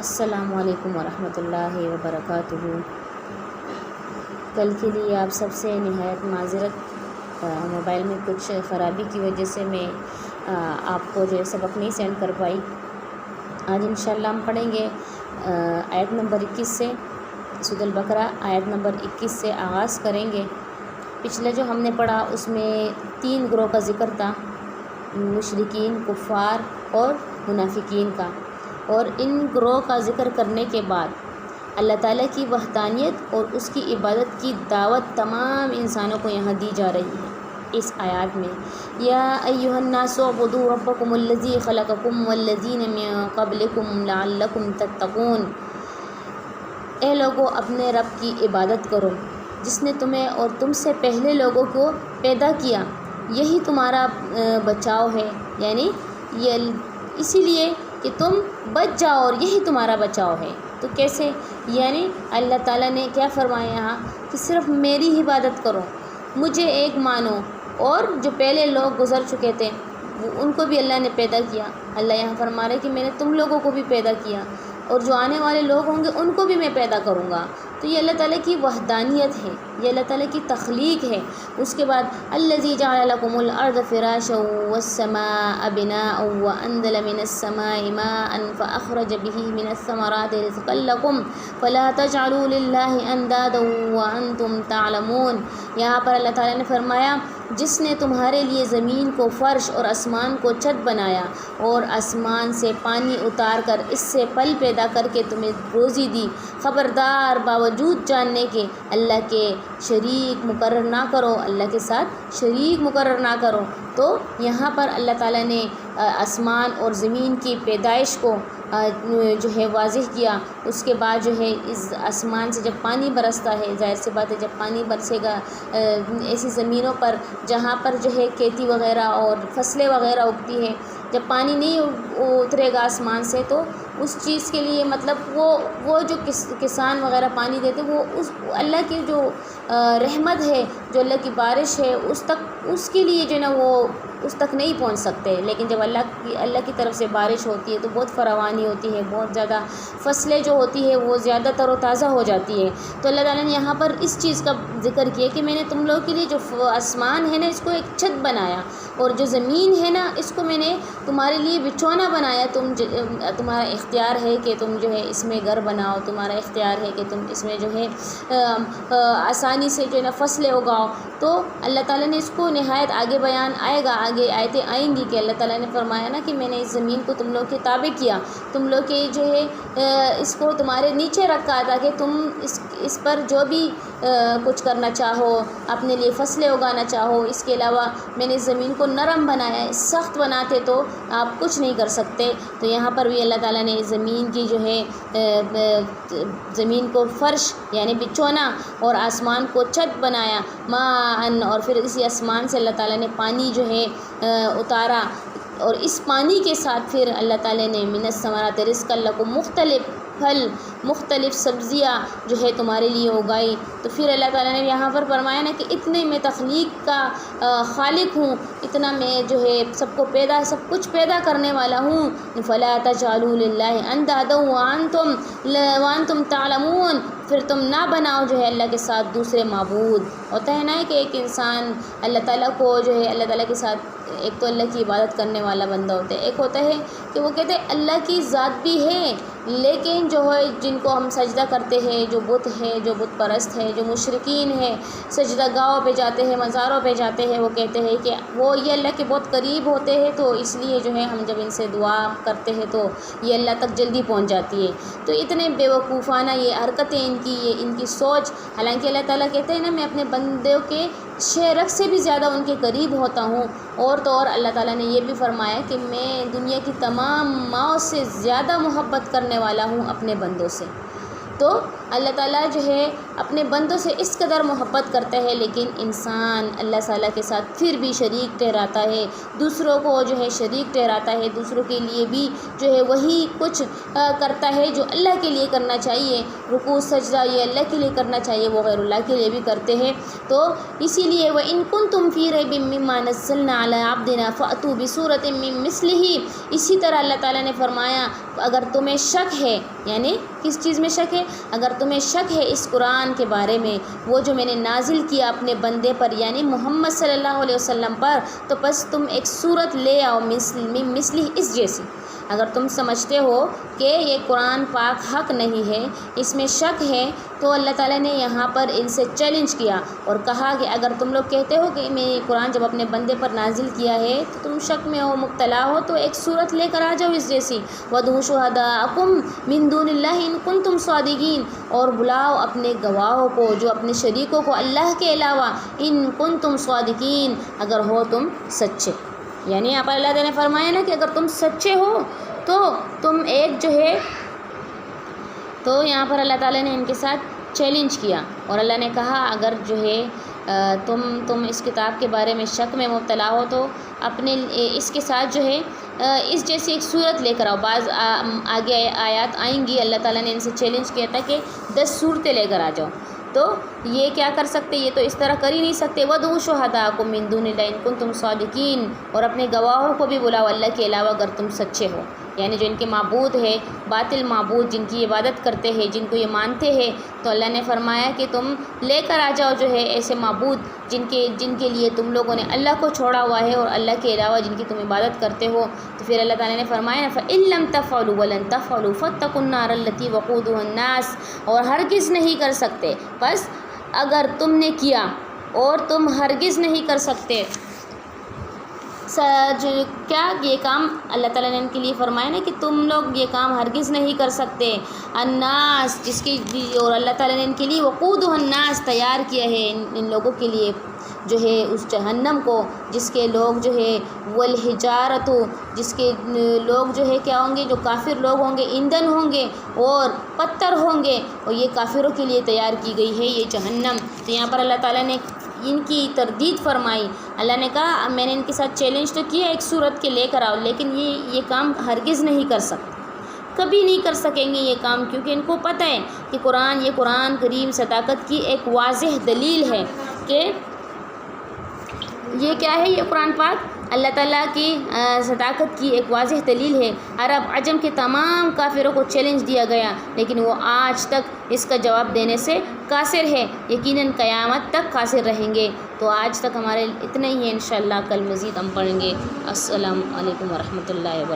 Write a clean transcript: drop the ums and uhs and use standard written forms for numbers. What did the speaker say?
السلام علیکم ورحمۃ اللہ وبرکاتہ۔ کل کے لیے آپ سب سے نہایت معذرت، موبائل میں کچھ خرابی کی وجہ سے میں آپ کو جو سبق نہیں سینڈ کر پائی۔ آج انشاءاللہ ہم پڑھیں گے آیت نمبر 21 سے، سورۃ البقرہ آیت نمبر 21 سے آغاز کریں گے۔ پچھلا جو ہم نے پڑھا اس میں 3 گروہ کا ذکر تھا، مشرکین، کفار اور منافقین کا، اور ان گروہ کا ذکر کرنے کے بعد اللہ تعالیٰ کی وحدانیت اور اس کی عبادت کی دعوت تمام انسانوں کو یہاں دی جا رہی ہے اس آیات میں۔ یا ایھا الناس اعبدوا ربکم الذی خلقکم والذین من قبلکم لعلکم تتقون، اے لوگو اپنے رب کی عبادت کرو جس نے تمہیں اور تم سے پہلے لوگوں کو پیدا کیا، یہی تمہارا بچاؤ ہے، یعنی یہ اسی لیے کہ تم بچ جاؤ اور یہی تمہارا بچاؤ ہے۔ تو کیسے؟ یعنی اللہ تعالیٰ نے کیا فرمایا یہاں کہ صرف میری عبادت کرو، مجھے ایک مانو، اور جو پہلے لوگ گزر چکے تھے ان کو بھی اللہ نے پیدا کیا۔ اللہ یہاں فرما رہے کہ میں نے تم لوگوں کو بھی پیدا کیا اور جو آنے والے لوگ ہوں گے ان کو بھی میں پیدا کروں گا۔ تو یہ اللہ تعالیٰ کی وحدانیت ہے، یہ اللہ تعالیٰ کی تخلیق ہے۔ اس کے بعد الذی جعل لکم الارض فراشا والسماء بناء وانزل من السماء ماء فاخرج به من الثمرات رزقا لکم فلا تجعلوا للہ اندادا وانتم تعلمون۔ یہاں پر اللہ تعالیٰ نے فرمایا جس نے تمہارے لیے زمین کو فرش اور آسمان کو چھت بنایا اور آسمان سے پانی اتار کر اس سے پھل پیدا کر کے تمہیں روزی دی، خبردار باوجود جاننے کے اللہ کے شریک مقرر نہ کرو، اللہ کے ساتھ شریک مقرر نہ کرو۔ تو یہاں پر اللہ تعالیٰ نے آسمان اور زمین کی پیدائش کو جو ہے واضح کیا۔ اس کے بعد جو ہے اس آسمان سے جب پانی برستا ہے، ظاہر سی بات ہے جب پانی برسے گا ایسی زمینوں پر جہاں پر جو ہے کھیتی وغیرہ اور فصلیں وغیرہ اگتی ہے، جب پانی نہیں اترے گا آسمان سے تو اس چیز کے لیے مطلب وہ جو کسان وغیرہ پانی دیتے وہ اس اللہ کی جو رحمت ہے، جو اللہ کی بارش ہے اس کے لیے جو ہے نا وہ اس تک نہیں پہنچ سکتے۔ لیکن جب اللہ کی طرف سے بارش ہوتی ہے تو بہت فراوانی ہوتی ہے، بہت زیادہ فصلیں جو ہوتی ہے وہ زیادہ تر و تازہ ہو جاتی ہے۔ تو اللہ تعالیٰ نے یہاں پر اس چیز کا ذکر کیا کہ میں نے تم لوگوں کے لیے جو آسمان ہے نا اس کو ایک چھت بنایا، اور جو زمین ہے نا اس کو میں نے تمہارے لیے بچھونا بنایا۔ تمہارا اختیار ہے کہ تم جو ہے اس میں گھر بناؤ، تمہارا اختیار ہے کہ تم اس میں جو ہے آسانی سے جو ہے نا فصلیں اگاؤ۔ تو اللہ تعالیٰ نے اس کو نہایت آگے بیان آئے گا، آگے آیتیں آئیں گی کہ اللہ تعالیٰ نے فرمایا نا کہ میں نے اس زمین کو تم لوگ کے تابع کیا، تم لوگ کے جو ہے اس کو تمہارے نیچے رکھا تاکہ تم اس پر جو بھی کچھ کرنا چاہو، اپنے لیے فصلیں اگانا چاہو۔ اس کے علاوہ میں نے زمین کو نرم بنایا، سخت بناتے تو آپ کچھ نہیں کر سکتے۔ تو یہاں پر بھی اللہ تعالیٰ نے زمین کی جو ہے زمین کو فرش یعنی بچھونا اور آسمان کو چھت بنایا، اور پھر اسی آسمان سے اللہ تعالیٰ نے پانی جو ہے اتارا، اور اس پانی کے ساتھ پھر اللہ تعالیٰ نے من الثمرات رزقا لکم مختلف پھل، مختلف سبزیاں جو ہے تمہارے لیے اگائی۔ تو پھر اللہ تعالیٰ نے یہاں پر فرمایا نا کہ اتنے میں تخلیق کا خالق ہوں، اتنا میں جو ہے سب کچھ پیدا کرنے والا ہوں۔ فلا تجعلوا للہ اندادا وانتم تعلمون، پھر تم نہ بناؤ جو ہے اللہ کے ساتھ دوسرے معبود۔ ہوتا ہے نا کہ ایک انسان اللہ تعالیٰ کو جو ہے اللہ تعالیٰ کے ساتھ ایک تو اللہ کی عبادت کرنے والا بندہ ہوتا ہے، ایک ہوتا ہے کہ وہ کہتے ہیں اللہ کی ذات بھی ہے لیکن جو ہے جن کو ہم سجدہ کرتے ہیں، جو بت ہے، جو بت پرست ہے، جو مشرکین ہے، سجدہ گاہوں پہ جاتے ہیں، مزاروں پہ جاتے ہیں، وہ کہتے ہیں کہ وہ یہ اللہ کے بہت قریب ہوتے ہیں تو اس لیے جو ہے ہم جب ان سے دعا کرتے ہیں تو یہ اللہ تک جلدی پہنچ جاتی ہے۔ تو اتنے بیوقوفانہ یہ حرکتیں ان کی سوچ، حالانکہ اللہ تعالیٰ کہتے ہیں نا میں اپنے بندوں کے شرک سے بھی زیادہ ان کے قریب ہوتا ہوں، اور تو اور اللہ تعالیٰ نے یہ بھی فرمایا کہ میں دنیا کی تمام ماؤں سے زیادہ محبت کرنے والا ہوں اپنے بندوں سے۔ تو اللہ تعالیٰ جو ہے اپنے بندوں سے اس قدر محبت کرتا ہے، لیکن انسان اللہ تعالیٰ کے ساتھ پھر بھی شریک ٹھہراتا ہے، دوسروں کو جو ہے شریک ٹھہراتا ہے، دوسروں کے لیے بھی جو ہے وہی کچھ کرتا ہے جو اللہ کے لیے کرنا چاہیے، رکوع سجدہ یہ اللہ کے لیے کرنا چاہیے وہ غیر اللہ کے لیے بھی کرتے ہیں۔ تو اسی لیے وَإِن كُنتُمْ فِي رَيْبٍ مِّمَّا نَزَّلْنَا عَلَىٰ عَبْدِنَا فَأْتُوا بِسُورَةٍ مِّن مِّثْلِهِ۔ اسی طرح اللہ تعالیٰ نے فرمایا اگر تمہیں شک ہے، یعنی کس چیز میں شک ہے؟ اگر تمہیں شک ہے اس قرآن کے بارے میں، وہ جو میں نے نازل کیا اپنے بندے پر یعنی محمد صلی اللہ علیہ وسلم پر، تو بس تم ایک صورت لے آؤ مثلی اس جیسی۔ اگر تم سمجھتے ہو کہ یہ قرآن پاک حق نہیں ہے، اس میں شک ہے، تو اللہ تعالیٰ نے یہاں پر ان سے چیلنج کیا اور کہا کہ اگر تم لوگ کہتے ہو کہ میں قرآن جب اپنے بندے پر نازل کیا ہے تو تم شک میں ہو، مبتلا ہو، تو ایک صورت لے کر آ جاؤ اس جیسی۔ وَادْعُوا شُهَدَاءَكُم مِّن دُونِ اللَّهِ إِن كُنتُمْ صَادِقِينَ، اور بلاؤ اپنے گواہوں کو جو اپنے شریکوں کو اللہ کے علاوہ، ان کنتم صادقین، اگر ہو تم سچے۔ یعنی یہاں پر اللہ تعالیٰ نے فرمایا نا کہ اگر تم سچے ہو تو تم ایک جو ہے، تو یہاں پر اللہ تعالیٰ نے ان کے ساتھ چیلنج کیا اور اللہ نے کہا اگر جو ہے تم اس کتاب کے بارے میں شک میں مبتلا ہو تو اپنے اس کے ساتھ جو ہے اس جیسی ایک صورت لے کر آؤ۔ بعض آگے آیات آئیں گی، اللہ تعالیٰ نے ان سے چیلنج کیا تھا کہ 10 صورتیں لے کر آ جاؤ، تو یہ کیا کر سکتے؟ یہ تو اس طرح کر ہی نہیں سکتے۔ وَادْعُوا شُهَدَاءَكُم مِّن دُونِ اللَّهِ إِن كُنتُمْ صَادِقِينَ، اور اپنے گواہوں کو بھی بلاؤ اللہ کے علاوہ اگر تم سچے ہو، یعنی جو ان کے معبود ہے، باطل معبود جن کی عبادت کرتے ہیں، جن کو یہ مانتے ہیں، تو اللہ نے فرمایا کہ تم لے کر آ جاؤ جو ہے ایسے معبود جن کے لیے تم لوگوں نے اللہ کو چھوڑا ہوا ہے اور اللہ کے علاوہ جن کی تم عبادت کرتے ہو۔ تو پھر اللہ تعالیٰ نے فرمایا فَإِن لَّمْ تَفْعَلُوا وَلَن تَفْعَلُوا فَاتَّقُوا النَّارَ الَّتِي وَقُودُهَا النَّاسُ، اور ہرگز نہیں کر سکتے، بس اگر تم نے کیا اور تم ہرگز نہیں کر سکتے کیا یہ کام اللہ تعالیٰ نے ان کے لیے فرمایا نا کہ تم لوگ یہ کام ہرگز نہیں کر سکتے۔ الناس جس کی، اور اللہ تعالیٰ نے ان کے لیے وقودها الناس تیار کیا ہے ان لوگوں کے لیے جو ہے اس جہنم کو، جس کے لوگ جو ہے والحجارۃ، جس کے لوگ جو ہے کیا ہوں گے، جو کافر لوگ ہوں گے، ایندھن ہوں گے اور پتھر ہوں گے، اور یہ کافروں کے لیے تیار کی گئی ہے یہ جہنم۔ تو یہاں پر اللہ تعالیٰ نے ان کی تردید فرمائی۔ اللہ نے کہا میں نے ان کے ساتھ چیلنج تو کیا ایک صورت کے لے کر آؤ، لیکن یہ کام ہرگز نہیں کر سکتے، کبھی نہیں کر سکیں گے یہ کام، کیونکہ ان کو پتہ ہے کہ یہ قرآن کریم صداقت کی ایک واضح دلیل ہے کہ یہ کیا ہے، یہ قرآن پاک اللہ تعالیٰ کی صداقت کی ایک واضح دلیل ہے۔ عرب عجم کے تمام کافروں کو چیلنج دیا گیا، لیکن وہ آج تک اس کا جواب دینے سے قاصر ہے، یقیناً قیامت تک قاصر رہیں گے۔ تو آج تک ہمارے اتنا ہی ہے، انشاءاللہ کل مزید ہم پڑھیں گے۔ السلام علیکم ورحمۃ اللہ وبرکاتہ۔